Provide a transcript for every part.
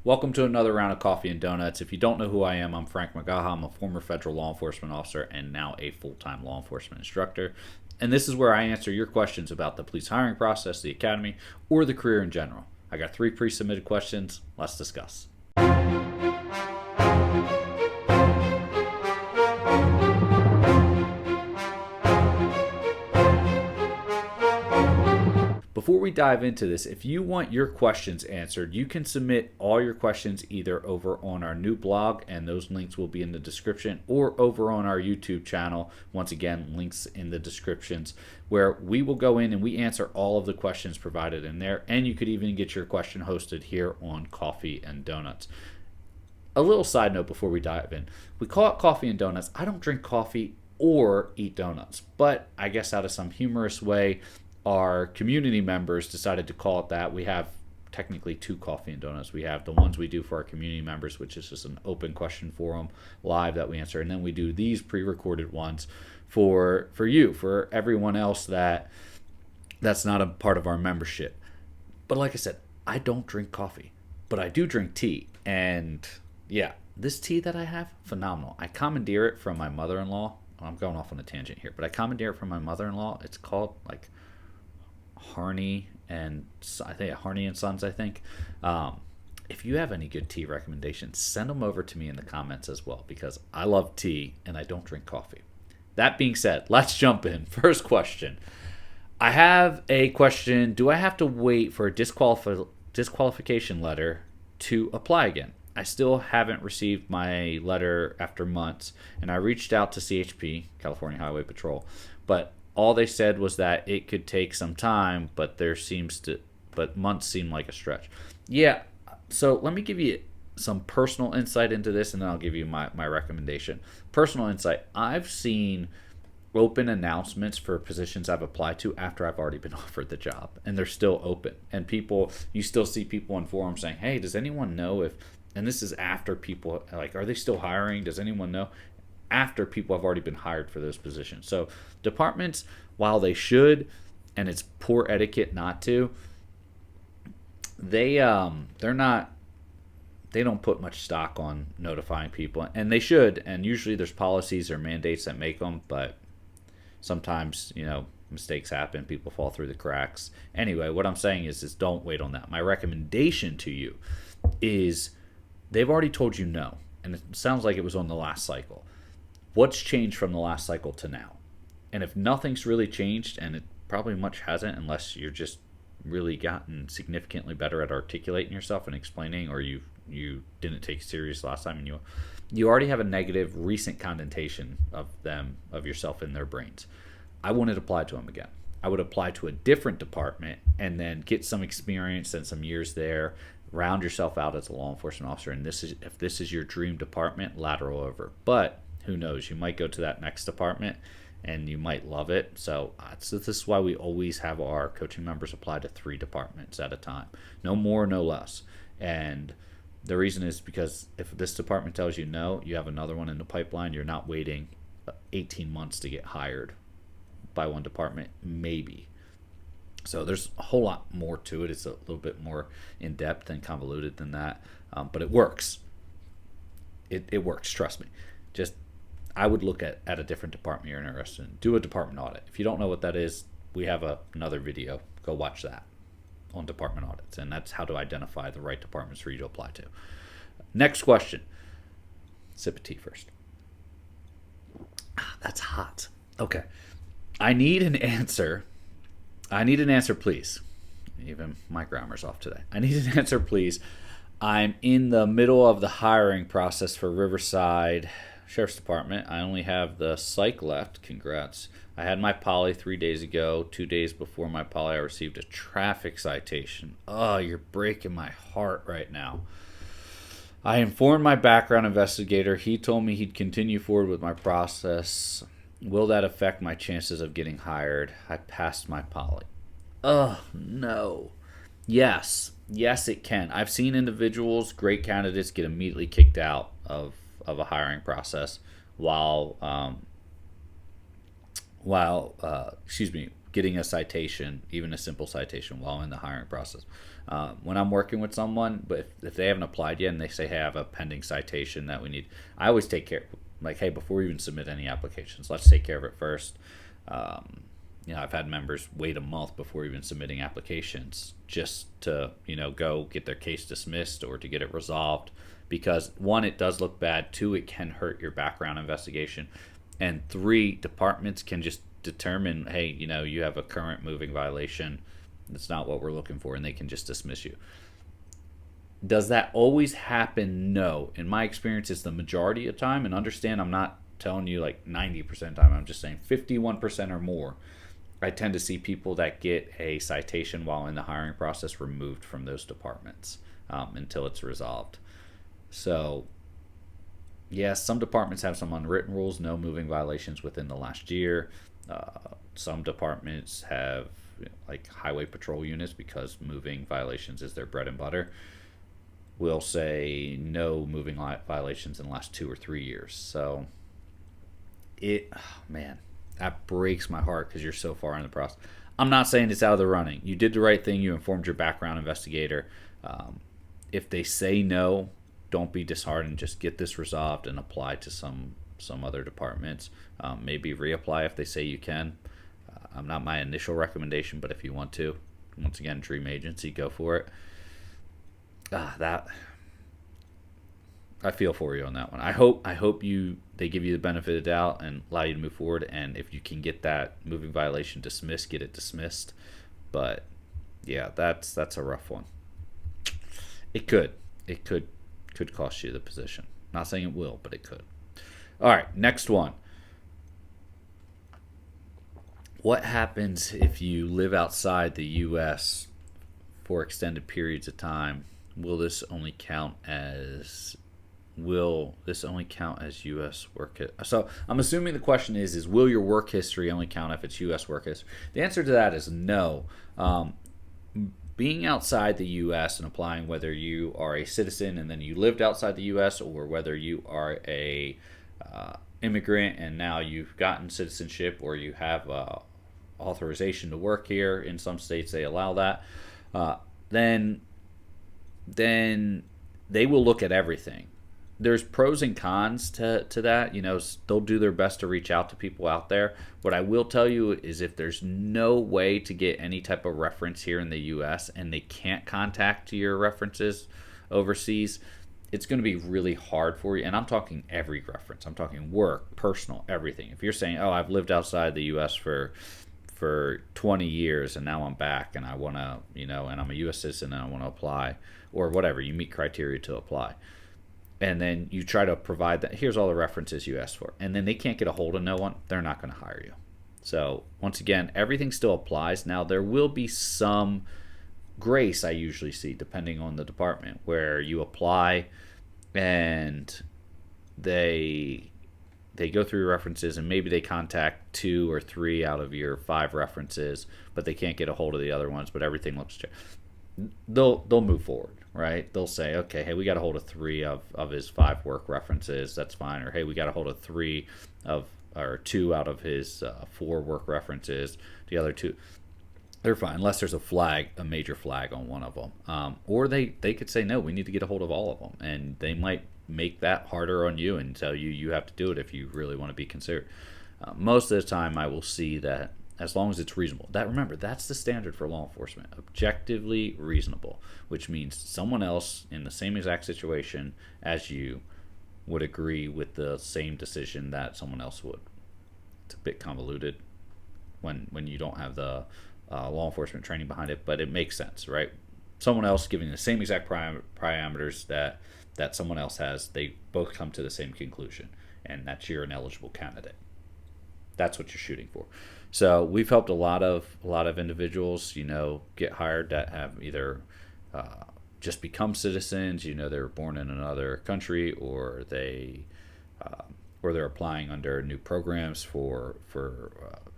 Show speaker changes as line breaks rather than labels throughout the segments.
Welcome to another round of Coffee and Donuts. If you don't know who I am, I'm Frank Magaha. I'm a former federal law enforcement officer and now a full-time law enforcement instructor. And this is where I answer your questions about the police hiring process, the academy, or the career in general. I got 3 pre-submitted questions. Let's discuss. Before we dive into this, if you want your questions answered, you can submit all your questions either over on our new blog, and those links will be in the description, or over on our YouTube channel. Once again, links in the descriptions, where we will go in and we answer all of the questions provided in there, and you could even get your question hosted here on Coffee and Donuts. A little side note before we dive in. We call it Coffee and Donuts. I don't drink coffee or eat donuts, but I guess out of some humorous way, our community members decided to call it that. We have technically 2 Coffee and Donuts. We have the ones we do for our community members, which is just an open question forum live that we answer, and then we do these pre-recorded ones for you, for everyone else that's not a part of our membership. But like I said, I don't drink coffee, but I do drink tea, and yeah, this tea that I have, phenomenal. I commandeer it from my mother-in-law. I'm going off on a tangent here, but I commandeer it from my mother-in-law. It's called like Harney and Sons, I think. If you have any good tea recommendations, send them over to me in the comments as well, because I love tea and I don't drink coffee. That being said, let's jump in. First question. I have a question. Do I have to wait for a disqualification letter to apply again? I still haven't received my letter after months, and I reached out to CHP, California Highway Patrol, but all they said was that it could take some time, but months seem like a stretch. Yeah, so let me give you some personal insight into this, and then I'll give you my recommendation. Personal insight: I've seen open announcements for positions I've applied to after I've already been offered the job, and they're still open. And you still see people on forums saying, "Hey, does anyone know if?" And this is after people are they still hiring? Does anyone know? After people have already been hired for those positions. So departments, while they should, and it's poor etiquette not to, they're not. They don't put much stock on notifying people, and they should. And usually there's policies or mandates that make them, but sometimes mistakes happen. People fall through the cracks. Anyway, what I'm saying is don't wait on that. My recommendation to you is they've already told you no, and it sounds like it was on the last cycle. What's changed from the last cycle to now? And if nothing's really changed, and it probably much hasn't, unless you're just really gotten significantly better at articulating yourself and explaining, or you didn't take it serious last time, and you already have a negative recent connotation of yourself in their brains, I wouldn't apply to them again. I would apply to a different department and then get some experience and some years there, round yourself out as a law enforcement officer, and if this is your dream department, lateral over. But who knows? You might go to that next department and you might love it. So this is why we always have our coaching members apply to 3 departments at a time. No more, no less. And the reason is because if this department tells you no, you have another one in the pipeline. You're not waiting 18 months to get hired by one department, maybe. So there's a whole lot more to it. It's a little bit more in-depth and convoluted than that. But it works. It works, trust me. I would look at a different department you're interested in. Do a department audit. If you don't know what that is, we have another video. Go watch that on department audits. And that's how to identify the right departments for you to apply to. Next question. Sip of tea first. That's hot. Okay. I need an answer, please. Even my grammar's off today. I need an answer, please. I'm in the middle of the hiring process for Riverside Sheriff's Department. I only have the psych left. Congrats. I had my poly 3 days ago. 2 days before my poly, I received a traffic citation. Oh, you're breaking my heart right now. I informed my background investigator. He told me he'd continue forward with my process. Will that affect my chances of getting hired? I passed my poly. Oh, no. Yes, it can. I've seen individuals, great candidates, get immediately kicked out of a hiring get getting a citation, even a simple citation, while in the hiring process. When I'm working with someone, but if they haven't applied yet and they say, hey, I have a pending citation that we need, I always take care, like, hey, before we even submit any applications, let's take care of it first. I've had members wait a month before even submitting applications just to, go get their case dismissed or to get it resolved. Because one, it does look bad. Two, it can hurt your background investigation. And three, departments can just determine, hey, you have a current moving violation. That's not what we're looking for, and they can just dismiss you. Does that always happen? No. In my experience, it's the majority of time. And understand, I'm not telling you like 90% of the time. I'm just saying 51% or more. I tend to see people that get a citation while in the hiring process removed from those departments until it's resolved. So, yes, some departments have some unwritten rules, no moving violations within the last year. Some departments have like highway patrol units, because moving violations is their bread and butter, will say no moving violations in the last 2 or 3 years. So, that breaks my heart because you're so far in the process. I'm not saying it's out of the running. You did the right thing. You informed your background investigator. If they say no, don't be disheartened. Just get this resolved and apply to some other departments. Maybe reapply if they say you can. Not my initial recommendation, but if you want to, once again, dream agency, go for it. I feel for you on that one. I hope they give you the benefit of the doubt and allow you to move forward. And if you can get that moving violation dismissed, get it dismissed. But yeah, that's a rough one. It could cost you the position. Not saying it will, but it could. All right, next one. What happens if you live outside the U.S. for extended periods of time? Will this only count as U.S. work? So I'm assuming the question is will your work history only count if it's U.S. work history? The answer to that is no. Being outside the U.S. and applying, whether you are a citizen and then you lived outside the U.S. or whether you are a immigrant and now you've gotten citizenship or you have authorization to work here. In some states they allow that. Then they will look at everything. There's pros and cons to that. They'll do their best to reach out to people out there. What I will tell you is if there's no way to get any type of reference here in the U.S. and they can't contact your references overseas, it's going to be really hard for you. And I'm talking every reference. I'm talking work, personal, everything. If you're saying, oh, I've lived outside the U.S. for 20 years and now I'm back and I want to, and I'm a U.S. citizen and I want to apply, or whatever, you meet criteria to apply. And then you try to provide that, here's all the references you asked for. And then they can't get a hold of no one, they're not going to hire you. So once again, everything still applies. Now there will be some grace I usually see depending on the department where you apply and they go through your references and maybe they contact 2 or 3 out of your 5 references, but they can't get a hold of the other ones, but everything looks they'll move forward, right? They'll say, okay, hey, we got a hold of 3 of his 5 work references, that's fine. Or hey, we got a hold of 2 out of his 4 work references, the other 2, they're fine, unless there's a major flag on one of them. Or they could say, no, we need to get a hold of all of them. And they might make that harder on you and tell you have to do it if you really want to be considered. Most of the time I will see that as long as it's reasonable. Remember, that's the standard for law enforcement. Objectively reasonable, which means someone else in the same exact situation as you would agree with the same decision that someone else would. It's a bit convoluted when you don't have the law enforcement training behind it, but it makes sense, right? Someone else giving the same exact parameters that someone else has, they both come to the same conclusion, and that's you're an eligible candidate. That's what you're shooting for. So we've helped a lot of individuals, get hired that have either just become citizens, they were born in another country, or they're applying under new programs for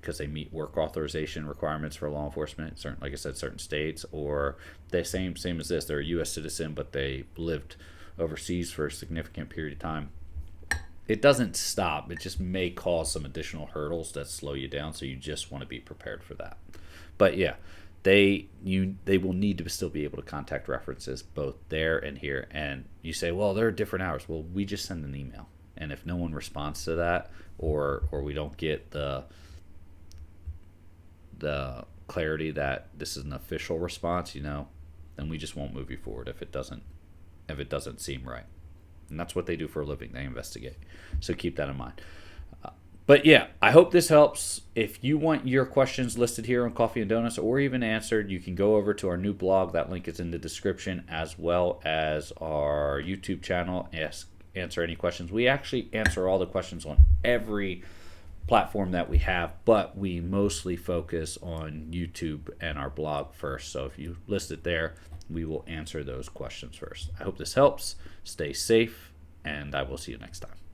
because they meet work authorization requirements for law enforcement, like I said, certain states, or the same as this, they're a U.S. citizen, but they lived overseas for a significant period of time, it doesn't stop. It just may cause some additional hurdles that slow you down. So you just want to be prepared for that. But yeah, they will need to still be able to contact references both there and here. And you say, well, there are different hours. Well, we just send an email, and if no one responds to that, or we don't get the clarity that this is an official response, then we just won't move you forward if it doesn't seem right. And that's what they do for a living. They investigate. So keep that in mind. But yeah, I hope this helps. If you want your questions listed here on Coffee and Donuts or even answered, you can go over to our new blog. That link is in the description, as well as our YouTube channel. Answer any questions. We actually answer all the questions on every platform that we have, but we mostly focus on YouTube and our blog first. So if you list it there, we will answer those questions first. I hope this helps. Stay safe, and I will see you next time.